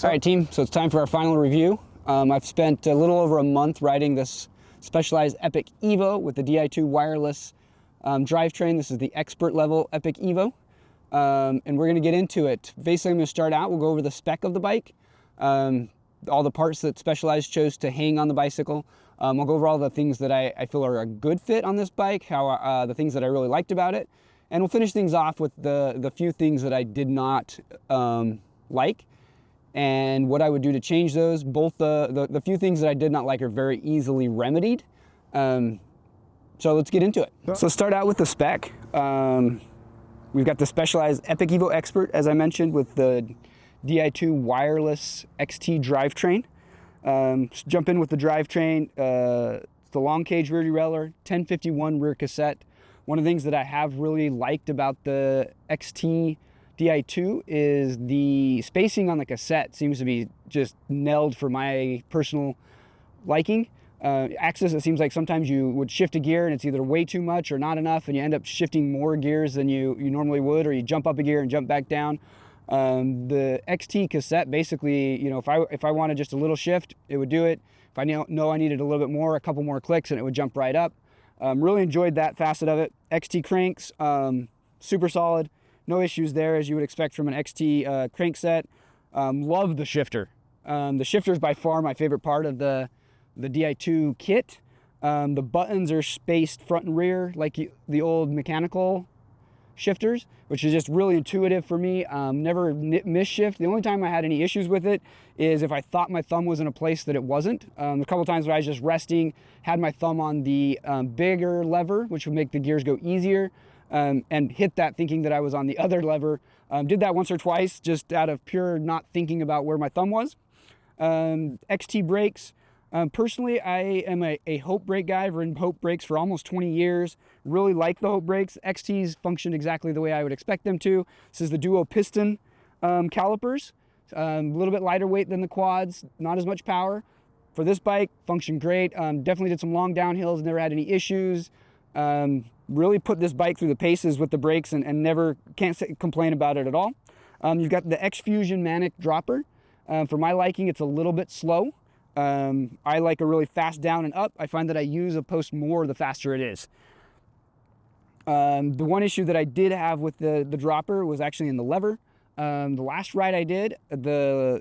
All right, team, so it's time for our final review. I've spent a little over a month riding this Specialized Epic Evo with the Di2 wireless drivetrain. This is the expert level Epic Evo, and we're gonna get into it. Basically, I'm gonna start out, we'll go over the spec of the bike, all the parts that Specialized chose to hang on the bicycle. We'll go over all the things that I feel are a good fit on this bike, how the things that I really liked about it, and we'll finish things off with the few things that I did not like, and what I would do to change those. Both the few things that I did not like are very easily remedied. So let's get into it. So let's start out with the spec. We've got the Specialized Epic Evo Expert, as I mentioned, with the Di2 wireless XT drivetrain. Jump in with the drivetrain. It's the long cage rear derailleur, 1051 rear cassette. One of the things that I have really liked about the XT Di2 is the spacing on the cassette seems to be just nailed for my personal liking. Axis, it seems like sometimes you would shift a gear and it's either way too much or not enough, and you end up shifting more gears than you normally would, or you jump up a gear and jump back down. The XT cassette, basically, you know, if I wanted just a little shift, it would do it. If I know I needed a little bit more, a couple more clicks, and it would jump right up. Really enjoyed that facet of it. XT cranks, super solid. No issues there, as you would expect from an XT crank set. Love the shifter. The shifter is by far my favorite part of the Di2 kit. The buttons are spaced front and rear like the old mechanical shifters, which is just really intuitive for me. Never miss shift. The only time I had any issues with it is if I thought my thumb was in a place that it wasn't. A couple times where I was just resting, had my thumb on the bigger lever, which would make the gears go easier, and hit that thinking that I was on the other lever. Did that once or twice just out of pure not thinking about where my thumb was. XT brakes. Personally, I am a Hope brake guy. I've ridden Hope brakes for almost 20 years. Really like the Hope brakes. XTs function exactly the way I would expect them to. This is the duo piston calipers. A little bit lighter weight than the quads, not as much power. For this bike, functioned great. Definitely did some long downhills, never had any issues. Really put this bike through the paces with the brakes and never, can't complain about it at all. You've got the X-Fusion Manic dropper. For my liking, it's a little bit slow. I like a really fast down and up. I find that I use a post more the faster it is. The one issue that I did have with the dropper was actually in the lever. The last ride I did, the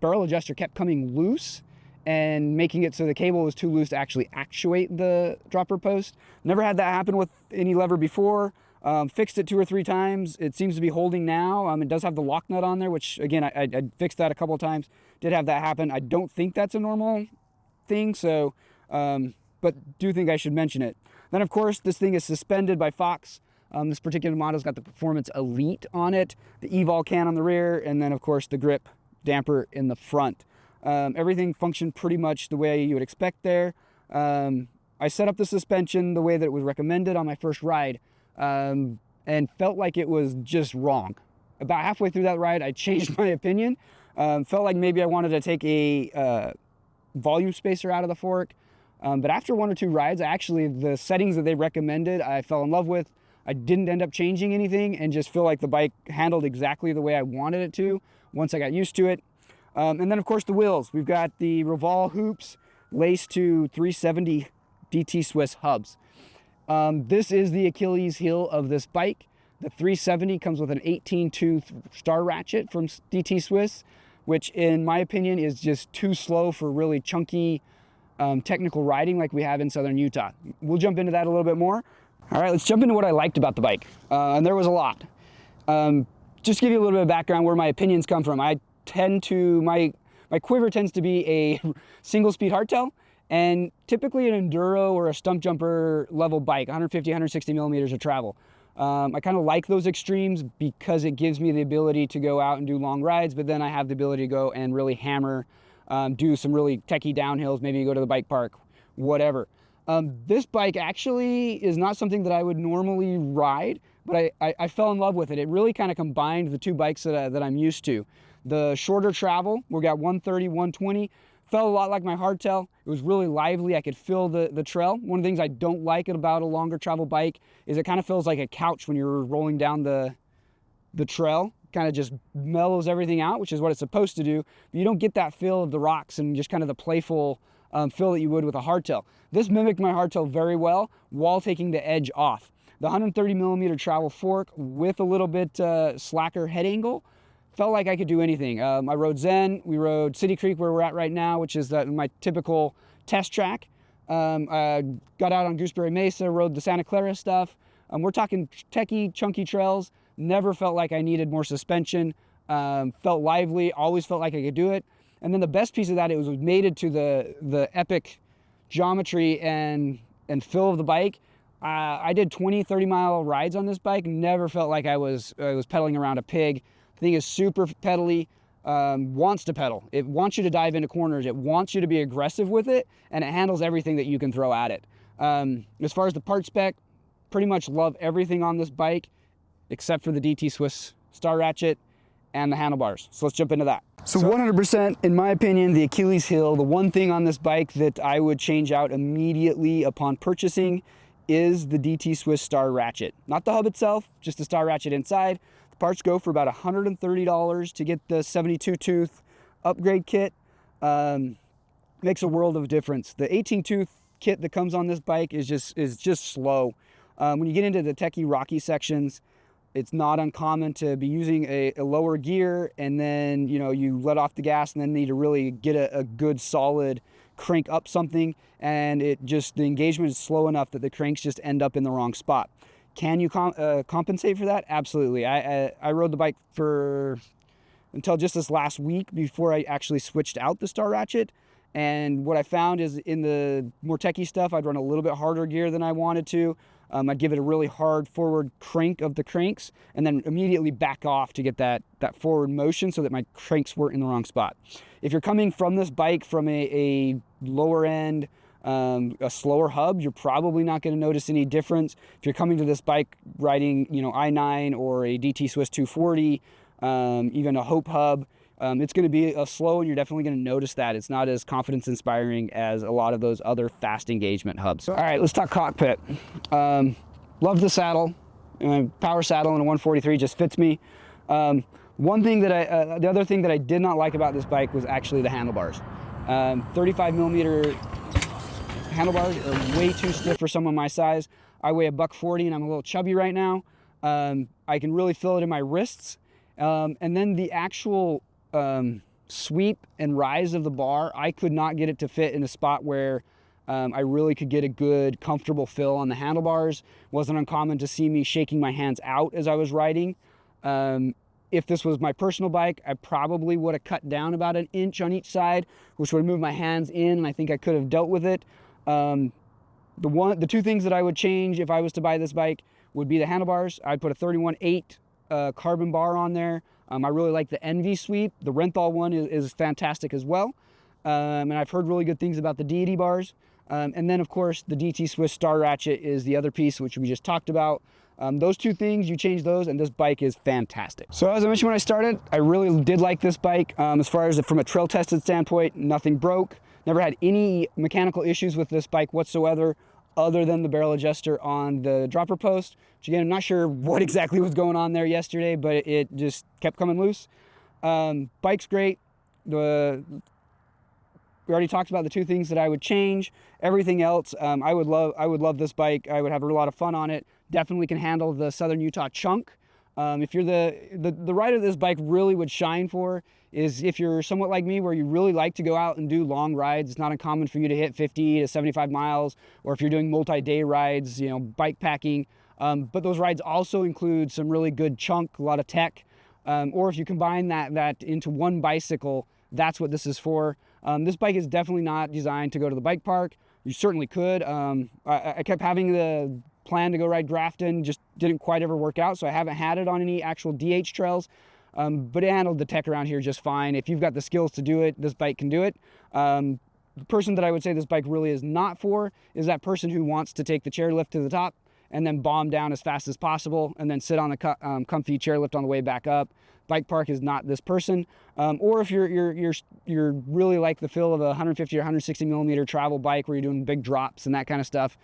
barrel adjuster kept coming loose and making it so the cable was too loose to actually actuate the dropper post. Never had that happen with any lever before. Fixed it 2 or 3 times. It seems to be holding now. It does have the lock nut on there, which again, I fixed that a couple of times. Did have that happen. I don't think that's a normal thing, so, but do think I should mention it. Then of course, this thing is suspended by Fox. This particular model's got the Performance Elite on it, the Evol can on the rear, and then of course the grip damper in the front. Everything functioned pretty much the way you would expect there. I set up the suspension the way that it was recommended on my first ride, and felt like it was just wrong. About halfway through that ride, I changed my opinion. Felt like maybe I wanted to take a volume spacer out of the fork. But after 1 or 2 rides, the settings that they recommended, I fell in love with. I didn't end up changing anything and just feel like the bike handled exactly the way I wanted it to once I got used to it. And then of course the wheels. We've got the Revol hoops laced to 370 DT Swiss hubs. This is the Achilles heel of this bike. The 370 comes with an 18-tooth star ratchet from DT Swiss, which in my opinion is just too slow for really chunky technical riding like we have in Southern Utah. We'll jump into that a little bit more. All right, let's jump into what I liked about the bike. And there was a lot. Just to give you a little bit of background where my opinions come from. My quiver tends to be a single speed hardtail, and typically an enduro or a stump jumper level bike, 150, 160 millimeters of travel. I kind of like those extremes because it gives me the ability to go out and do long rides, but then I have the ability to go and really hammer, do some really techie downhills, maybe go to the bike park, whatever. This bike actually is not something that I would normally ride, but I fell in love with it. It really kind of combined the 2 bikes that I'm used to. The shorter travel, we got 130, 120, felt a lot like my hardtail. It was really lively. I could feel the trail. One of the things I don't like about a longer travel bike is it kind of feels like a couch when you're rolling down the trail. kind of just mellows everything out, which is what it's supposed to do. But you don't get that feel of the rocks and just kind of the playful feel that you would with a hardtail. This mimicked my hardtail very well while taking the edge off. The 130 millimeter travel fork with a little bit slacker head angle felt like I could do anything. I rode Zen, we rode City Creek where we're at right now, which is my typical test track. I got out on Gooseberry Mesa, rode the Santa Clara stuff. We're talking techie, chunky trails. Never felt like I needed more suspension. Felt lively, always felt like I could do it. And then the best piece of that, it was mated to the Epic geometry and feel of the bike. I did 20, 30-mile rides on this bike. Never felt like I was pedaling around a pig. The thing is super pedally, wants to pedal. It wants you to dive into corners. It wants you to be aggressive with it, and it handles everything that you can throw at it. As far as the part spec, pretty much love everything on this bike except for the DT Swiss star ratchet and the handlebars. So let's jump into that. So 100%, in my opinion, the Achilles heel, the one thing on this bike that I would change out immediately upon purchasing is the DT Swiss star ratchet. Not the hub itself, just the star ratchet inside. The parts go for about $130 to get the 72 tooth upgrade kit. Makes a world of difference. The 18 tooth kit that comes on this bike is just slow. When you get into the techie rocky sections, it's not uncommon to be using a lower gear, and then you let off the gas and then need to really get a good solid crank up something, and the engagement is slow enough that the cranks just end up in the wrong spot. Can you compensate for that? Absolutely. I rode the bike until just this last week before I actually switched out the star ratchet. And what I found is in the more techie stuff, I'd run a little bit harder gear than I wanted to. I'd give it a really hard forward crank of the cranks and then immediately back off to get that forward motion so that my cranks weren't in the wrong spot. If you're coming from this bike from a lower end, a slower hub, you're probably not going to notice any difference. If you're coming to this bike riding, I9 or a DT Swiss 240, even a Hope hub, it's going to be a slow, and you're definitely going to notice that. It's not as confidence inspiring as a lot of those other fast engagement hubs. All right, let's talk cockpit. Love the saddle. Power saddle in a 143 just fits me. The other thing that I did not like about this bike was actually the handlebars. 35 millimeter handlebars are way too stiff for someone my size. I weigh $140 and I'm a little chubby right now. I can really feel it in my wrists. And then the actual sweep and rise of the bar, I could not get it to fit in a spot where I really could get a good, comfortable feel on the handlebars. Wasn't uncommon to see me shaking my hands out as I was riding. If this was my personal bike, I probably would have cut down about an inch on each side, which would have moved my hands in, and I think I could have dealt with it. The two things that I would change if I was to buy this bike would be the handlebars. I'd put a 31.8 carbon bar on there. I really like the Envy sweep. The Renthal one is fantastic as well. And I've heard really good things about the Deity bars. And then, of course, the DT Swiss star ratchet is the other piece, which we just talked about. Those two things, you change those, and this bike is fantastic. So as I mentioned when I started, I really did like this bike. As far as from a trail tested standpoint, nothing broke. Never had any mechanical issues with this bike whatsoever, other than the barrel adjuster on the dropper post, which again, I'm not sure what exactly was going on there yesterday, but it just kept coming loose. Bike's great. We already talked about the two things that I would change. Everything else, I would love this bike. I would have a lot of fun on it. Definitely can handle the Southern Utah chunk. If you're the rider this bike really would shine for is if you're somewhat like me, where you really like to go out and do long rides. It's not uncommon for you to hit 50 to 75 miles, or if you're doing multi-day rides, bike packing. But those rides also include some really good chunk, a lot of tech. Or if you combine that into one bicycle, that's what this is for. This bike is definitely not designed to go to the bike park. You certainly could. I kept having the plan to go ride Grafton, just didn't quite ever work out, so I haven't had it on any actual DH trails. But it handled the tech around here just fine. If you've got the skills to do it, this bike can do it. The person that I would say this bike really is not for is that person who wants to take the chairlift to the top and then bomb down as fast as possible and then sit on the comfy chairlift on the way back up. Bike park is not this person. Or if you're really like the feel of a 150 or 160 millimeter travel bike where you're doing big drops and that kind of stuff,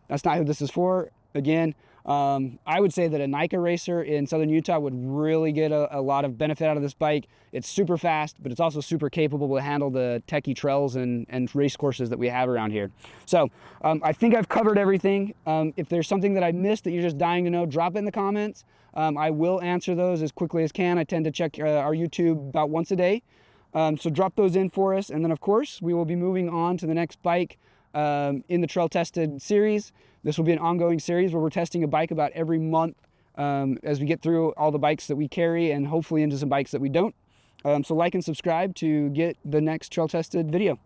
that's not who this is for. Again, I would say that a NICA racer in Southern Utah would really get a lot of benefit out of this bike. It's super fast, but it's also super capable to handle the techie trails and race courses that we have around here. So I think I've covered everything. If there's something that I missed that you're just dying to know, drop it in the comments. I will answer those as quickly as can. I tend to check our YouTube about once a day. So drop those in for us. And then of course, we will be moving on to the next bike in the Trail Tested series. This will be an ongoing series where we're testing a bike about every month as we get through all the bikes that we carry and hopefully into some bikes that we don't. So like and subscribe to get the next Trail Tested video.